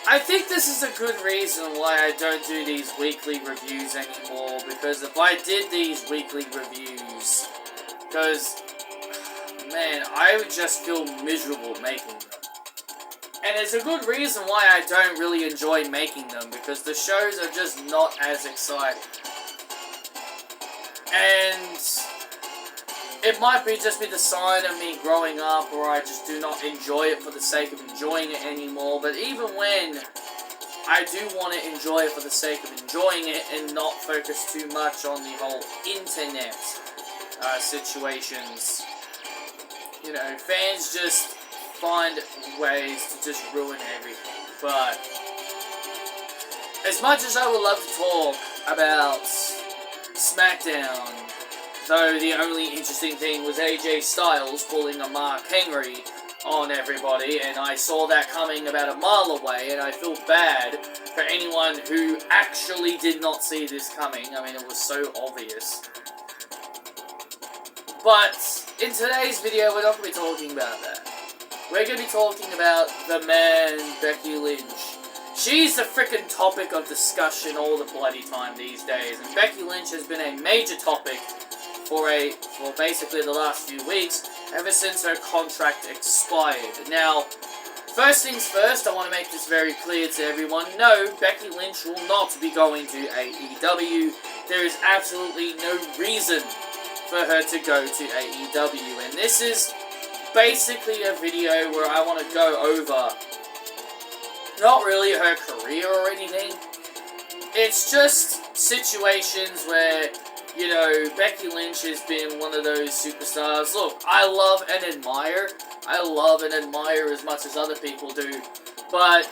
I think this is a good reason why I don't do these weekly reviews anymore, because if I did these weekly reviews, because, man, I would just feel miserable making them. And it's a good reason why I don't really enjoy making them, because the shows are just not as exciting. And it might just be the sign of me growing up, or I just do not enjoy it for the sake of enjoying it anymore. But even when I do want to enjoy it for the sake of enjoying it and not focus too much on the whole internet situations, you know, fans just find ways to just ruin everything. But as much as I would love to talk about SmackDown, though the only interesting thing was AJ Styles pulling a Mark Henry on everybody, and I saw that coming about a mile away, and I feel bad for anyone who actually did not see this coming. I mean, it was so obvious. But in today's video, we're not going to be talking about that. We're going to be talking about the man, Becky Lynch. She's the frickin' topic of discussion all the bloody time these days, and Becky Lynch has been a major topic for basically the last few weeks, ever since her contract expired. Now, first things first, I want to make this very clear to everyone. No, Becky Lynch will not be going to AEW. There is absolutely no reason for her to go to AEW, and this is basically a video where I want to go over not really her career or anything. It's just situations where, you know, Becky Lynch has been one of those superstars. Look, I love and admire. I love and admire as much as other people do. But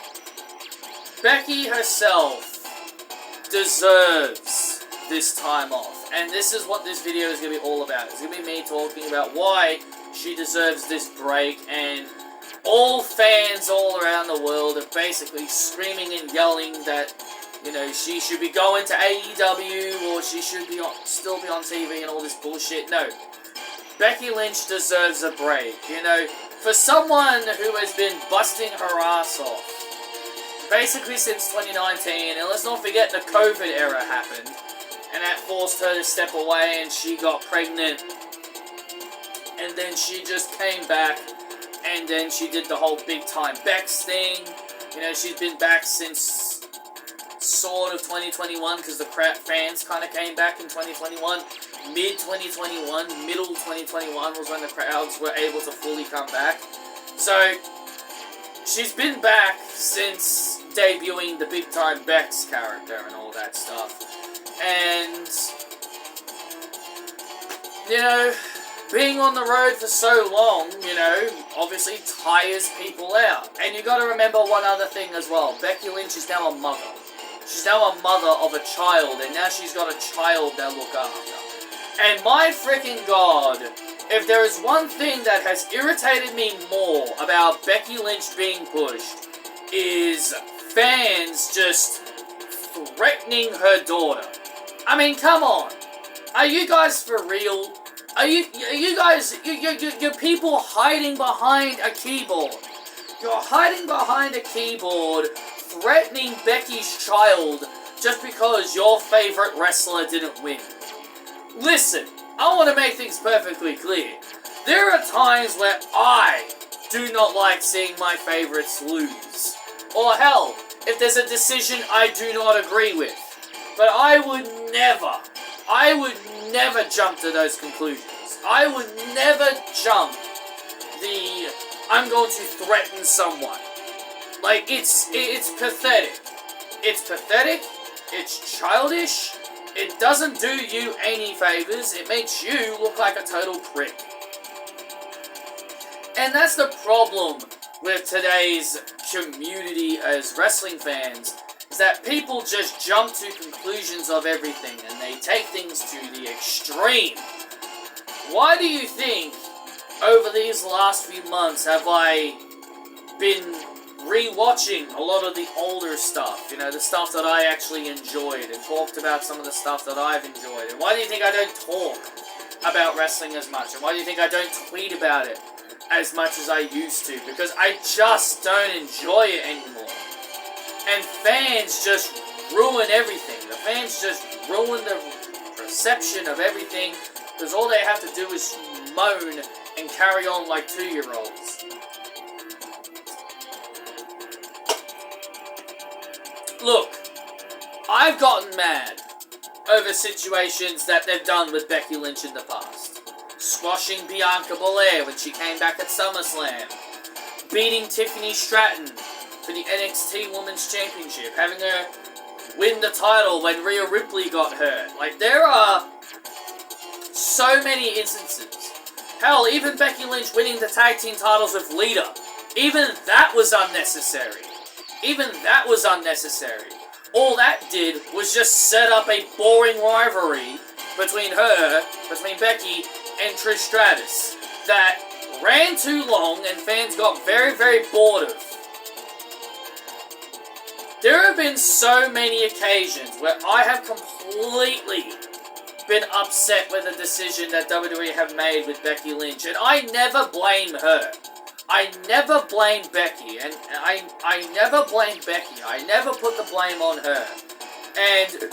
Becky herself deserves this time off. And this is what this video is going to be all about. It's going to be me talking about why she deserves this break, and all fans all around the world are basically screaming and yelling that, you know, she should be going to AEW, or she should be still be on TV and all this bullshit. No. Becky Lynch deserves a break. You know, for someone who has been busting her ass off basically since 2019, and let's not forget the COVID era happened, and that forced her to step away, and she got pregnant, and then she just came back, and then she did the whole big time Bex thing. You know, she's been back since sort of 2021, because the fans kind of came back in 2021. Mid-2021, middle 2021 was when the crowds were able to fully come back. So, she's been back since debuting the big time Bex character and all that stuff. And, you know, being on the road for so long, you know, obviously tires people out. And you gotta remember one other thing as well. Becky Lynch is now a mother. She's now a mother of a child, and now she's got a child to look after. And my freaking god, if there is one thing that has irritated me more about Becky Lynch being pushed, is fans just threatening her daughter. I mean, come on. Are you guys for real? Are you guys, you're people hiding behind a keyboard. You're hiding behind a keyboard, threatening Becky's child just because your favorite wrestler didn't win. Listen, I want to make things perfectly clear. There are times where I do not like seeing my favorites lose. Or hell, if there's a decision I do not agree with. But I would never jump to those conclusions. I would never jump the, I'm going to threaten someone. Like, it's pathetic. It's pathetic, it's childish, it doesn't do you any favors, it makes you look like a total prick. And that's the problem with today's community as wrestling fans, is that people just jump to conclusions of everything, and they take things to the extreme. Why do you think, over these last few months, have I been re-watching a lot of the older stuff, you know, the stuff that I actually enjoyed, and talked about some of the stuff that I've enjoyed? And why do you think I don't talk about wrestling as much? And why do you think I don't tweet about it as much as I used to? Because I just don't enjoy it anymore. And fans just ruin everything. The fans just ruin the perception of everything, because all they have to do is moan and carry on like 2-year-olds. Look, I've gotten mad over situations that they've done with Becky Lynch in the past. Squashing Bianca Belair when she came back at SummerSlam. Beating Tiffany Stratton for the NXT Women's Championship. Having her win the title when Rhea Ripley got hurt. Like, there are so many instances. Hell, even Becky Lynch winning the tag team titles with Lita. Even that was unnecessary. Even that was unnecessary. All that did was just set up a boring rivalry between Becky and Trish Stratus that ran too long and fans got very, very bored of. There have been so many occasions where I have completely been upset with the decision that WWE have made with Becky Lynch, and I never blame her. I never blame Becky, and I never blame Becky. I never put the blame on her. And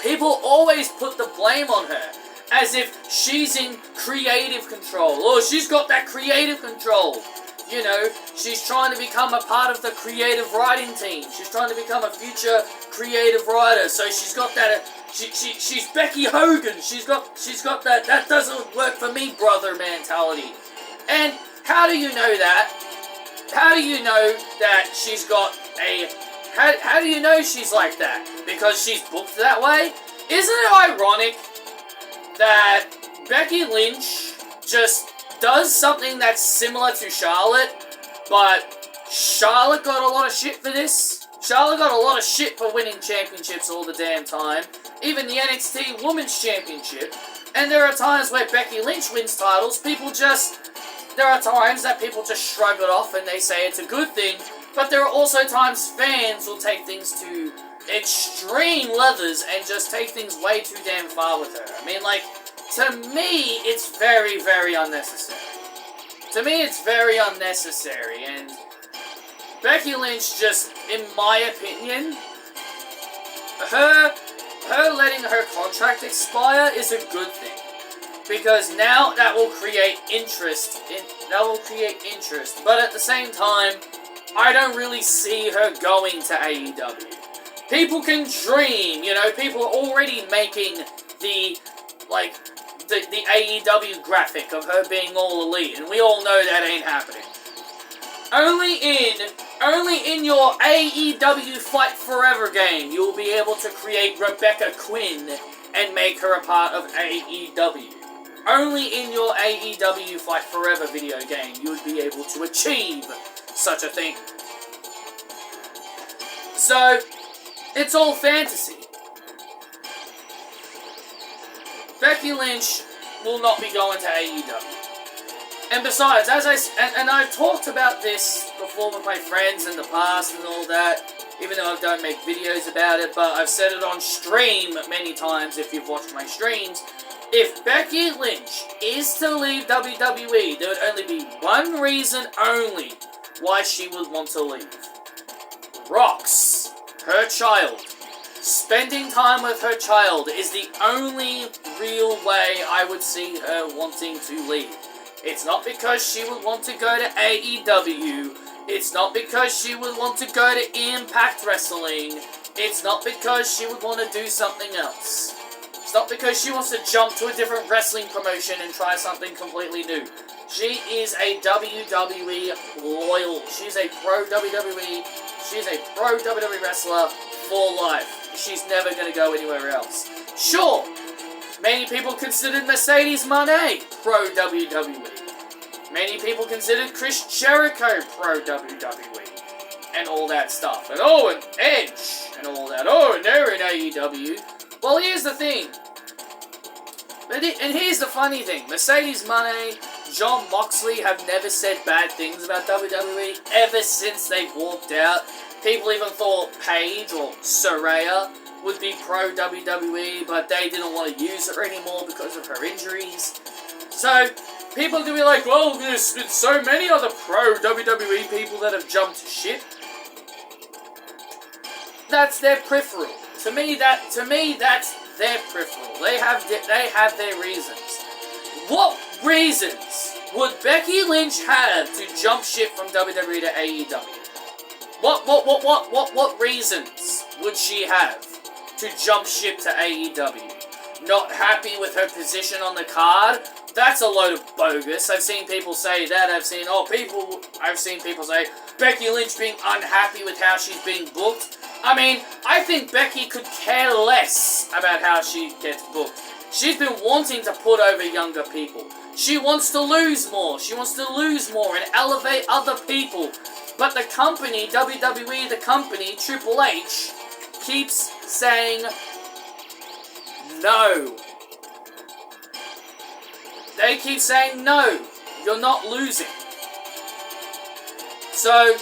people always put the blame on her, as if she's in creative control. Oh, she's got that creative control. You know, she's trying to become a part of the creative writing team. She's trying to become a future creative writer. So she's got that. She's Becky Hogan. She's got that doesn't work for me, brother mentality. And how do you know that? How do you know that she's got a? How do you know she's like that? Because she's booked that way? Isn't it ironic that Becky Lynch just does something that's similar to Charlotte, but Charlotte got a lot of shit for this? Charlotte got a lot of shit for winning championships all the damn time. Even the NXT Women's Championship. And there are times where Becky Lynch wins titles, there are times that people just shrug it off and they say it's a good thing, but there are also times fans will take things to extreme levels and just take things way too damn far with her. I mean, like, to me, it's very, very unnecessary. To me, it's very unnecessary, and Becky Lynch just, in my opinion, her letting her contract expire is a good thing. Because now that will create interest. But at the same time, I don't really see her going to AEW. People can dream, you know, people are already making the AEW graphic of her being all elite, and we all know that ain't happening. Only in your AEW Fight Forever game, you'll be able to create Rebecca Quinn and make her a part of AEW. Only in your AEW Fight Forever video game, you would be able to achieve such a thing. So, it's all fantasy. Becky Lynch will not be going to AEW. And besides, and I've talked about this before with my friends in the past and all that, even though I don't make videos about it, but I've said it on stream many times if you've watched my streams. If Becky Lynch is to leave WWE, there would only be one reason only why she would want to leave. Rox, her child. Spending time with her child is the only real way I would see her wanting to leave. It's not because she would want to go to AEW. It's not because she would want to go to Impact Wrestling. It's not because she would want to do something else. It's not because she wants to jump to a different wrestling promotion and try something completely new. She is a WWE loyal. She's a pro WWE. She's a pro WWE wrestler for life. She's never going to go anywhere else. Sure, many people considered Mercedes Moné pro WWE. Many people considered Chris Jericho pro WWE. And all that stuff. And and Edge and all that. And they're in AEW. Well, here's the thing. And here's the funny thing. Mercedes Moné, Jon Moxley have never said bad things about WWE ever since they walked out. People even thought Paige or Saraya would be pro WWE, but they didn't want to use her anymore because of her injuries. So, people are going to be like, well, there's been so many other pro WWE people that have jumped ship. that's their peripheral. To me, that's their peripheral. They have their reasons. What reasons would Becky Lynch have to jump ship from WWE to AEW? What reasons would she have to jump ship to AEW? Not happy with her position on the card? That's a load of bogus. I've seen people say that. I've seen people say Becky Lynch being unhappy with how she's being booked. I mean, I think Becky could care less about how she gets booked. She's been wanting to put over younger people. She wants to lose more. She wants to lose more and elevate other people. But the company, WWE, the company, Triple H, keeps saying no. They keep saying no. You're not losing. So,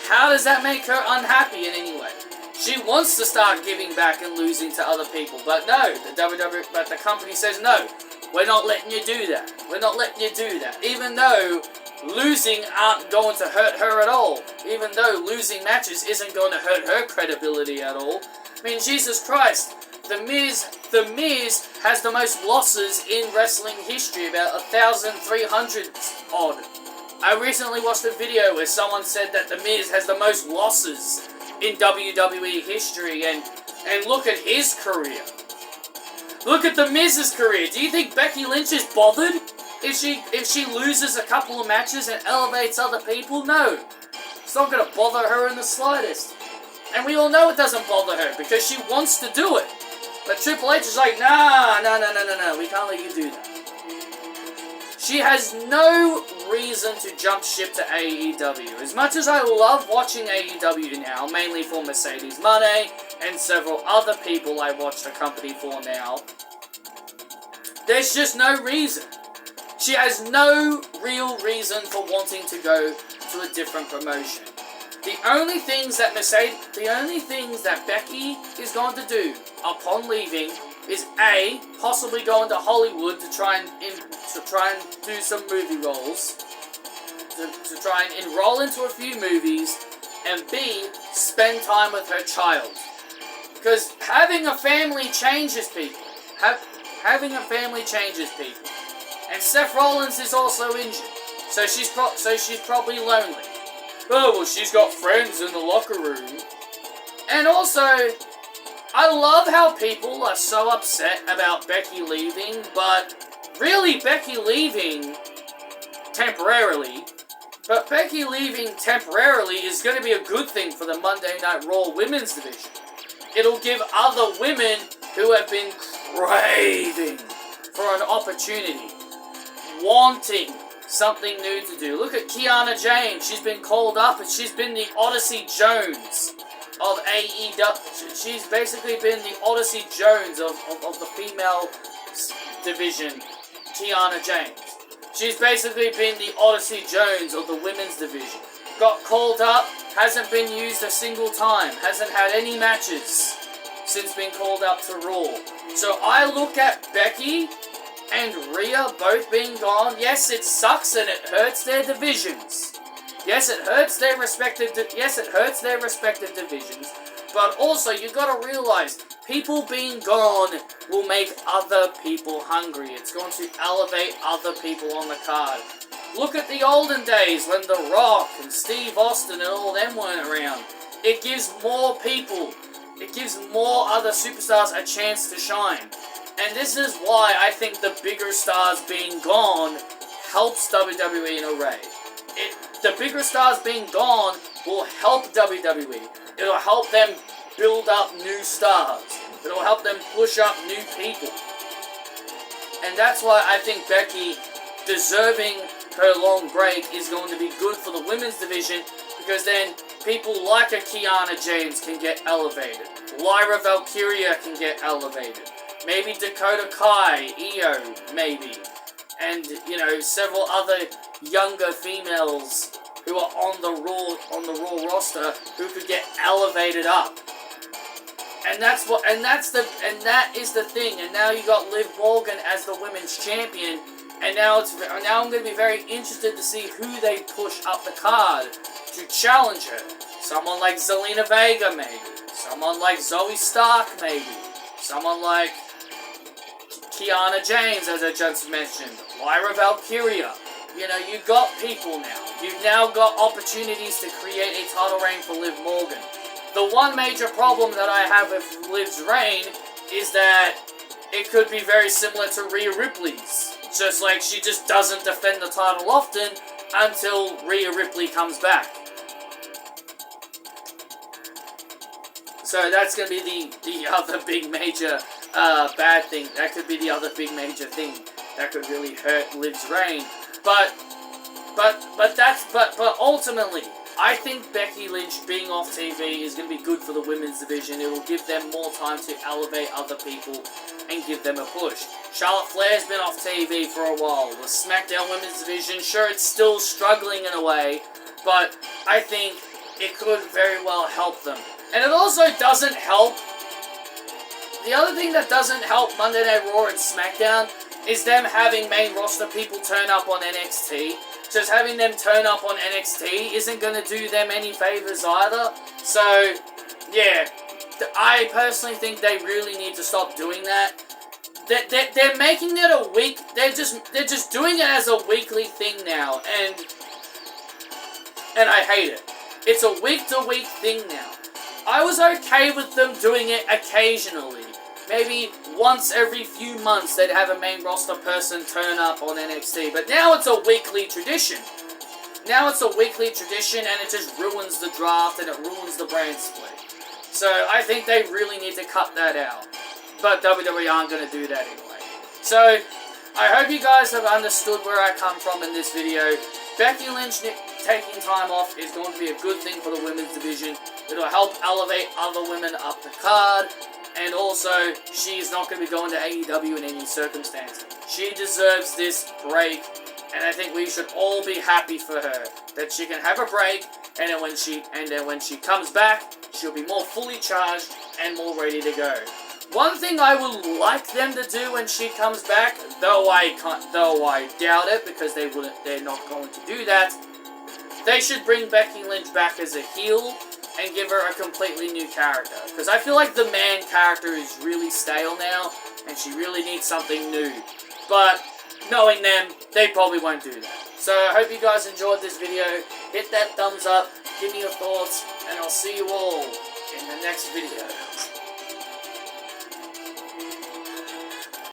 how does that make her unhappy in any way? She wants to start giving back and losing to other people, but no, the company says no. We're not letting you do that. We're not letting you do that. Even though losing aren't going to hurt her at all. Even though losing matches isn't going to hurt her credibility at all. I mean, Jesus Christ, The Miz has the most losses in wrestling history, about 1,300 odd. I recently watched a video where someone said that The Miz has the most losses in WWE history, and look at his career. Look at The Miz's career. Do you think Becky Lynch is bothered if she loses a couple of matches and elevates other people? No. It's not going to bother her in the slightest. And we all know it doesn't bother her because she wants to do it. But Triple H is like, no, we can't let you do that. She has no reason to jump ship to AEW. As much as I love watching AEW now, mainly for Mercedes Moné and several other people I watch the company for now, there's just no reason. She has no real reason for wanting to go to a different promotion. The only things that Becky is going to do upon leaving is A, possibly go into Hollywood to try and do some movie roles, to try and enroll into a few movies, and B, spend time with her child. Because having a family changes people. Having a family changes people. And Seth Rollins is also injured, so she's probably lonely. Oh, well, she's got friends in the locker room. And also, I love how people are so upset about Becky leaving, but really Becky leaving temporarily. But Becky leaving temporarily is going to be a good thing for the Monday Night Raw Women's Division. It'll give other women who have been craving for an opportunity, wanting something new to do. Look at Kiana James. She's been called up and she's been the Odyssey Jones of AEW. She's basically been the Odyssey Jones of the female division, Kiana James. She's basically been the Odyssey Jones of the women's division. Got called up, hasn't been used a single time, hasn't had any matches since being called up to Raw. So I look at Becky and Rhea both being gone. Yes, it sucks and it hurts their divisions. Yes, it hurts their respective divisions. But also, you've got to realize, people being gone will make other people hungry. It's going to elevate other people on the card. Look at the olden days when The Rock and Steve Austin and all them weren't around. It gives more people, it gives more other superstars a chance to shine. And this is why I think the bigger stars being gone helps WWE in a way. The bigger stars being gone will help WWE. It'll help them build up new stars. It'll help them push up new people. And that's why I think Becky deserving her long break is going to be good for the women's division, because then people like a Kiana James can get elevated. Lyra Valkyria can get elevated. Maybe Dakota Kai, Io, maybe. And, several other younger females who are on the Raw roster who could get elevated up. And that is the thing. And now you got Liv Morgan as the women's champion. And now I'm going to be very interested to see who they push up the card to challenge her. Someone like Zelina Vega, maybe. Someone like Zoe Stark, maybe. Someone like Kiana James, as I just mentioned. Lyra Valkyria. You know, you've got people now. You've now got opportunities to create a title reign for Liv Morgan. The one major problem that I have with Liv's reign is that it could be very similar to Rhea Ripley's. Just like she just doesn't defend the title often until Rhea Ripley comes back. So that's going to be the other big major bad thing. That could be the other big major thing that could really hurt Liv's reign. But ultimately, I think Becky Lynch being off TV is going to be good for the women's division. It will give them more time to elevate other people and give them a push. Charlotte Flair's been off TV for a while. The SmackDown women's division, sure, it's still struggling in a way, but I think it could very well help them. And it also doesn't help. The other thing that doesn't help Monday Night Raw and SmackDown is them having main roster people turn up on NXT. Just having them turn up on NXT isn't going to do them any favors either. So, yeah, I personally think they really need to stop doing that. They're making it a week. They're just doing it as a weekly thing now, and I hate it. It's a week-to-week thing now. I was okay with them doing it occasionally. Maybe once every few months they'd have a main roster person turn up on NXT. But now it's a weekly tradition. Now it's a weekly tradition and it just ruins the draft and it ruins the brand split. So I think they really need to cut that out. But WWE aren't going to do that anyway. So I hope you guys have understood where I come from in this video. Becky Lynch taking time off is going to be a good thing for the women's division. It'll help elevate other women up the card. And also, she's not going to be going to AEW in any circumstance. She deserves this break, and I think we should all be happy for her that she can have a break, and then when she comes back, she'll be more fully charged and more ready to go. One thing I would like them to do when she comes back, though I doubt it because they're not going to do that, they should bring Becky Lynch back as a heel and give her a completely new character. Because I feel like the man character is really stale now, and she really needs something new. But, knowing them, they probably won't do that. So, I hope you guys enjoyed this video. Hit that thumbs up, give me your thoughts, and I'll see you all in the next video.